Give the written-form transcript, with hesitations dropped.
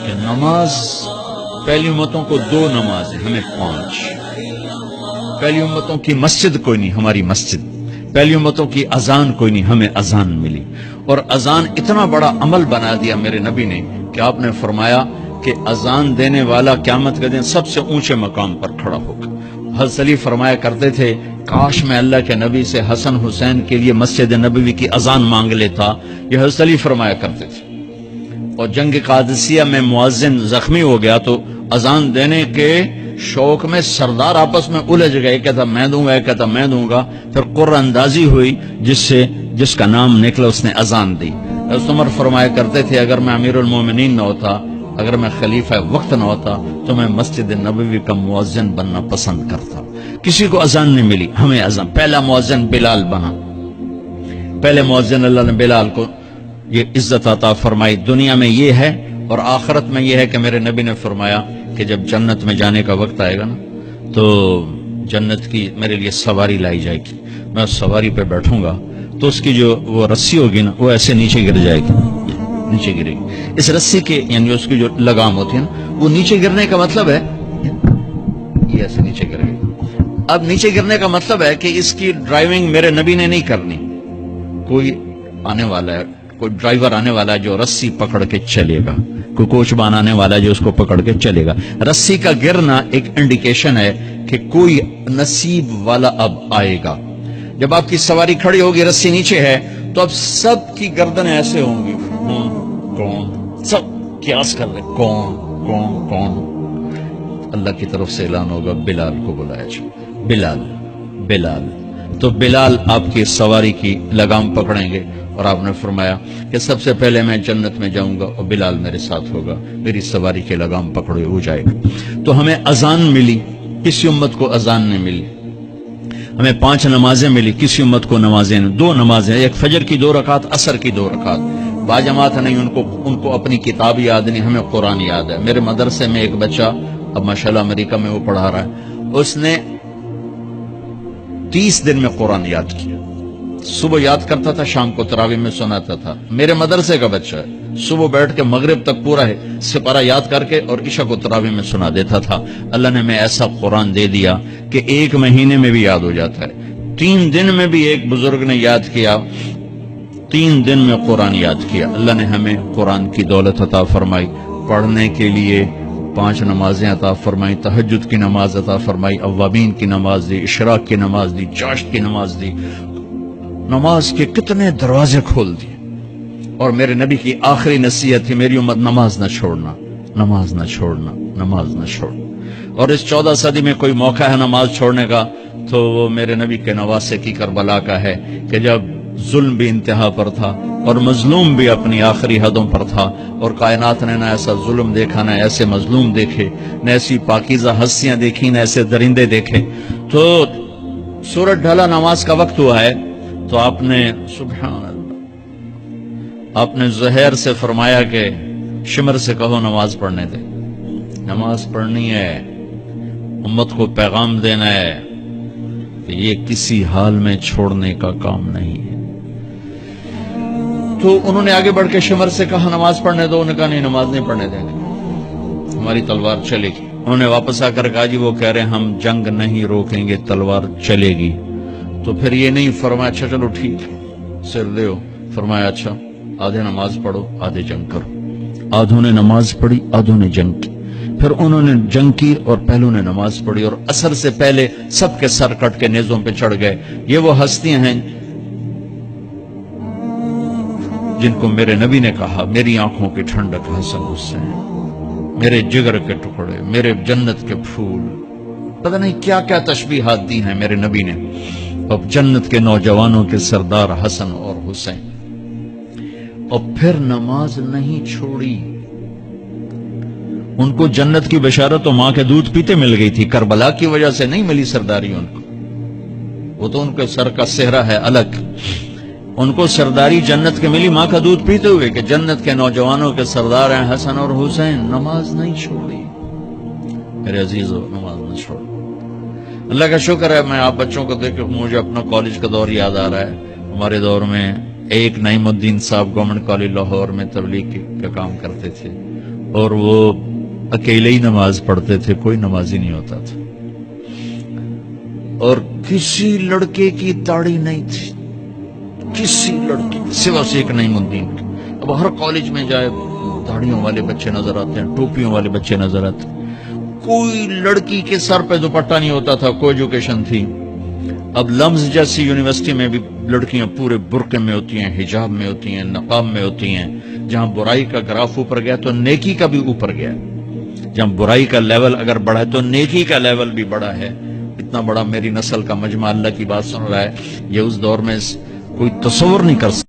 کہ نماز پہلی امتوں کو 2 نماز ہیں، ہمیں 5۔ پہلی امتوں کی مسجد کوئی نہیں، ہماری مسجد۔ پہلی امتوں کی اذان کوئی نہیں، ہمیں اذان ملی۔ اور اذان اتنا بڑا عمل بنا دیا میرے نبی نے کہ آپ نے فرمایا کہ اذان دینے والا قیامت کے دن سب سے اونچے مقام پر کھڑا ہوگا۔ حضرت علی فرمایا کرتے تھے کاش میں اللہ کے نبی سے حسن حسین کے لیے مسجد نبوی کی اذان مانگ لیتا، یہ حضرت علی فرمایا کرتے تھے۔ اور جنگ قادسیہ میں مؤذن زخمی ہو گیا تو اذان دینے کے شوق میں سردار آپس میں الجھ گئے، کہتا میں دوں گا، کہتا میں دوں گا۔ پھر قرہ اندازی ہوئی، جس کا نام نکلا اس نے اذان دی۔ حضرت عمر فرمایا کرتے تھے اگر میں امیر المومنین نہ ہوتا، اگر میں خلیفہ وقت نہ ہوتا تو میں مسجد نبوی کا مؤذن بننا پسند کرتا۔ کسی کو اذان نہیں ملی، ہمیں اذان۔ پہلا مؤذن بلال بنا، پہلے مؤذن اللہ نے بلال کو یہ عزت عطا فرمائی۔ دنیا میں یہ ہے اور آخرت میں یہ ہے کہ میرے نبی نے فرمایا کہ جب جنت میں جانے کا وقت آئے گا نا تو جنت کی میرے لیے سواری لائی جائے گی، میں اس سواری پہ بیٹھوں گا تو اس کی جو وہ رسی ہوگی نا وہ ایسے نیچے گر جائے گی، نیچے گرے گی۔ اس رسی کے یعنی اس کی جو لگام ہوتی ہے نا وہ نیچے گرنے کا مطلب ہے یہ ایسے نیچے گرے گی۔ اب نیچے گرنے کا مطلب ہے کہ اس کی ڈرائیونگ میرے نبی نے نہیں کرنی، کوئی آنے والا ہے، کوئی ڈرائیور آنے والا ہے جو رسی پکڑ کے چلے گا، کوئی کوچبان آنے والا ہے جو اس کو پکڑ کے چلے گا۔ رسی کا گرنا ایک انڈیکیشن ہے کہ کوئی نصیب والا اب آئے گا۔ جب آپ کی سواری کھڑی ہوگی، رسی نیچے ہے، تو اب سب کی گردنیں ایسے ہوں گی، کون، سب قیاس کر رہے کون کون کون۔ اللہ کی طرف سے اعلان ہوگا بلال کو بلایا جائے، بلال بلال۔ تو بلال آپ کی سواری کی لگام پکڑیں گے اور آپ نے فرمایا کہ سب سے پہلے میں جنت میں جاؤں گا اور بلال میرے ساتھ ہوگا، میری سواری کی لگام پکڑے ہو جائے گا۔ تو ہمیں اذان ملی، کسی امت کو اذان نہیں ملی۔ ہمیں 5 نمازیں ملی، کسی امت کو نمازیں نہیں۔ 2 نمازیں، ایک فجر کی 2 رکعت، عصر کی 2 رکعت۔ باجماعت نہیں، ان کو اپنی کتاب یاد نہیں، ہمیں قرآن یاد ہے۔ میرے مدرسے میں ایک بچہ اب ماشاءاللہ امریکہ میں وہ پڑھا رہا ہے، اس نے 30 دن میں قرآن یاد کیا۔ صبح یاد کرتا تھا، شام کو تراویح میں سناتا تھا۔ میرے مدرسے کا بچہ ہے، صبح بیٹھ کے مغرب تک پورا ہے سپارہ یاد کر کے اور عشاء کو تراویح میں سنا دیتا تھا۔ اللہ نے میں ایسا قرآن دے دیا کہ 1 مہینے میں بھی یاد ہو جاتا ہے۔ 3 دن میں بھی ایک بزرگ نے یاد کیا، 3 دن میں قرآن یاد کیا۔ اللہ نے ہمیں قرآن کی دولت عطا فرمائی، پڑھنے کے لیے 5 نمازیں عطا فرمائی، تہجد کی نماز عطا فرمائی، اوابین کی نماز دی، اشراق کی نماز دی، چاشت کی نماز دی۔ نماز کے کتنے دروازے کھول دیے۔ اور میرے نبی کی آخری نصیحت تھی میری امت نماز نہ چھوڑنا، نماز نہ چھوڑنا، نماز نہ چھوڑنا۔ اور اس 14 صدی میں کوئی موقع ہے نماز چھوڑنے کا تو وہ میرے نبی کے نواسے کی کربلا کا ہے کہ جب ظلم بھی انتہا پر تھا اور مظلوم بھی اپنی آخری حدوں پر تھا، اور کائنات نے نہ ایسا ظلم دیکھا، نہ ایسے مظلوم دیکھے، نہ ایسی پاکیزہ ہستیاں دیکھی، نہ ایسے درندے دیکھے۔ تو سورج ڈھلا، نماز کا وقت ہوا ہے، تو آپ نے سبحان اللہ، آپ نے زہیر سے فرمایا کہ شمر سے کہو نماز پڑھنے دے، نماز پڑھنی ہے، امت کو پیغام دینا ہے کہ یہ کسی حال میں چھوڑنے کا کام نہیں ہے۔ تو انہوں نے آگے بڑھ کے شمر سے کہا نماز پڑھنے دو، انہوں نے کہا نہیں نماز نہیں پڑھنے دیں گے، ہماری تلوار چلے گی۔ انہوں نے واپس آ کر کہا جی وہ کہہ رہے ہیں ہم جنگ نہیں روکیں گے، تلوار چلے گی۔ تو پھر یہ نہیں فرمایا اچھا چلو ٹھیک سر دیو، فرمایا اچھا آدھے نماز پڑھو آدھے جنگ کرو۔ آدھوں نے نماز پڑھی، آدھوں نے جنگ کی۔ پھر انہوں نے جنگ کی اور پہلوں نے نماز پڑھی، اور عصر سے پہلے سب کے سر کٹ کے نیزوں پہ چڑھ گئے۔ یہ وہ ہستیاں ہیں جن کو میرے نبی نے کہا میری آنکھوں کی ٹھنڈک حسن حسین، میرے جگر کے ٹکڑے، میرے جنت کے پھول، پتہ نہیں کیا کیا تشبیہات دی ہیں میرے نبی نے۔ اب جنت کے نوجوانوں کے سردار حسن اور حسین، اور پھر نماز نہیں چھوڑی۔ ان کو جنت کی بشارت تو ماں کے دودھ پیتے مل گئی تھی، کربلا کی وجہ سے نہیں ملی سرداری ان کو، وہ تو ان کے سر کا صحرا ہے الگ۔ ان کو سرداری جنت کے ملی ماں کا دودھ پیتے ہوئے کہ جنت کے نوجوانوں کے سردار ہیں حسن اور حسین۔ نماز نہیں چھوڑی میرے عزیزو، نماز نہ چھوڑو۔ اللہ کا شکر ہے، میں آپ بچوں کو دیکھ کے مجھے اپنا کالج کا دور یاد آ رہا ہے۔ ہمارے دور میں ایک نعیم الدین صاحب گورنمنٹ کالج لاہور میں تبلیغ کا کام کرتے تھے، اور وہ اکیلے ہی نماز پڑھتے تھے، کوئی نمازی نہیں ہوتا تھا، اور کسی لڑکے کی داڑھی نہیں تھی، کسی لڑکی سوا سے ایک نعیم الدین کی۔ اب ہر کالج میں جائے داڑھیوں والے بچے نظر آتے ہیں، ٹوپیوں والے بچے نظر آتے ہیں، کوئی لڑکی کے سر پہ دوپٹہ نہیں ہوتا تھا، کوئی ایجوکیشن تھی۔ اب لمز جیسی یونیورسٹی میں بھی لڑکیاں پورے برقعے میں ہوتی ہیں، حجاب میں ہوتی ہیں، نقاب میں ہوتی ہیں۔ جہاں برائی کا گراف اوپر گیا تو نیکی کا بھی اوپر گیا، جہاں برائی کا لیول اگر بڑھا ہے تو نیکی کا لیول بھی بڑا ہے۔ اتنا بڑا میری نسل کا مجمع اللہ کی بات سن رہا ہے، یہ اس دور میں کوئی تصور نہیں کر سکتا۔